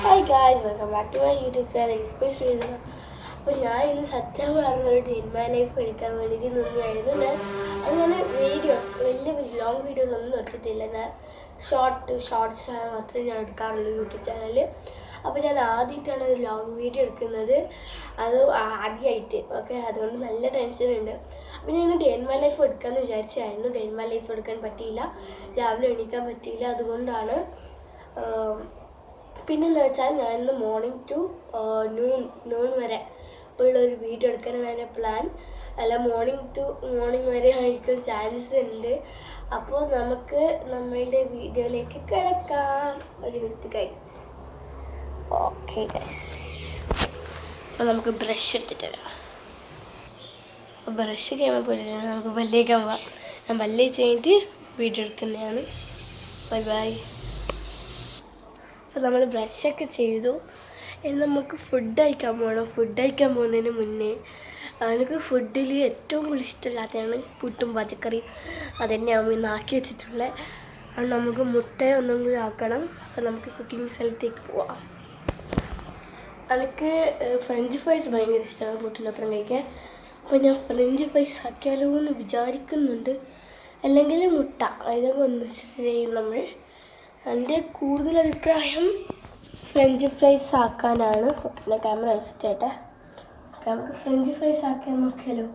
Hi guys, welcome back to my YouTube channel express ചെയ്തത്. അപ്പോൾ ഞാൻ ഇന്ന് സത്യം പറഞ്ഞൊരു ഡേ ഇൻ മൈ ലൈഫ് എടുക്കാൻ വേണ്ടിയിട്ട് നിന്നായിരുന്നു. ഞാൻ അങ്ങനെ വീഡിയോസ് വലിയ ലോങ് വീഡിയോസ് ഒന്നും എടുത്തിട്ടില്ല. ഞാൻ ഷോർട്സ് മാത്രമേ ഞാൻ എടുക്കാറുള്ളൂ യൂട്യൂബ് ചാനലിൽ. അപ്പോൾ ഞാൻ ആദ്യമായിട്ടാണ് ഒരു ലോങ് വീഡിയോ എടുക്കുന്നത്, അത് ആദ്യമായിട്ട്. ഓക്കെ, അതുകൊണ്ട് നല്ല ടെൻഷനുണ്ട്. അപ്പോൾ ഞാൻ ഇന്ന് ഡേ ഇൻ മൈ ലൈഫ് എടുക്കാമെന്ന് വിചാരിച്ചായിരുന്നു. ഡേ ഇൻ മൈ ലൈഫ് എടുക്കാൻ പറ്റിയില്ല, രാവിലെ എണീക്കാൻ പറ്റിയില്ല. അതുകൊണ്ടാണ് പിന്നെന്ന് വെച്ചാൽ ഞാൻ ഇന്ന് മോർണിംഗ് ടു നൂൺ വരെ ഉള്ളൊരു വീഡിയോ എടുക്കാനാണ് എൻ്റെ പ്ലാൻ. അല്ല, മോർണിംഗ് വരെ ആയിരിക്കും ചാൻസ് ഉണ്ട്. അപ്പോൾ നമുക്ക് നമ്മളുടെ വീഡിയോയിലേക്ക് കിടക്കാം. ഒരു മിനിറ്റ് ഗൈസ്. ഓക്കെ ഗൈസ്, അപ്പോൾ നമുക്ക് ബ്രഷ് എടുത്തിട്ട് വരാം. ബ്രഷ് കഴിയുമ്പോൾ പോയിട്ട് നമുക്ക് പല്ലേക്കാൻ പോവാം. ഞാൻ പല്ലേ കഴിഞ്ഞിട്ട് വീഡിയോ എടുക്കുന്നതാണ്. Bye bye. അപ്പോൾ നമ്മൾ ബ്രഷൊക്കെ ചെയ്തു. ഇനി നമുക്ക് ഫുഡ് കഴിക്കാൻ പോകണം. ഫുഡ് കഴിക്കാൻ പോകുന്നതിന് മുന്നേ എനിക്ക് ഫുഡിൽ ഏറ്റവും കൂടുതൽ ഇഷ്ടമില്ലാത്തതാണ് പുട്ടും പച്ചക്കറി. അതുതന്നെയാവും ഇന്ന് ആക്കി വെച്ചിട്ടുള്ളത്. അത് നമുക്ക് മുട്ട ഒന്നും കൂടി ആക്കണം. അപ്പോൾ നമുക്ക് കുക്കിംഗ് സ്ഥലത്തേക്ക് പോവാം. എനിക്ക് ഫ്രഞ്ച് ഫ്രൈസ് ഭയങ്കര ഇഷ്ടമാണ് പുട്ടിനൊപ്പം കഴിക്കാൻ. അപ്പോൾ ഞാൻ ഫ്രഞ്ച് ഫ്രൈസ് ആക്കിയാലോ എന്ന് വിചാരിക്കുന്നുണ്ട്, അല്ലെങ്കിൽ മുട്ട, ഇതൊക്കെ ഒന്നിച്ചിട്ട് ചെയ്യും നമ്മൾ. എൻ്റെ കൂടുതൽ അഭിപ്രായം ഫ്രഞ്ച് ഫ്രൈസ് ആക്കാനാണ്. പിന്നെ ക്യാമറ വെച്ചിട്ടേട്ടെ, നമുക്ക് ഫ്രഞ്ച് ഫ്രൈസ് ആക്കാൻ നോക്കിയാലോ.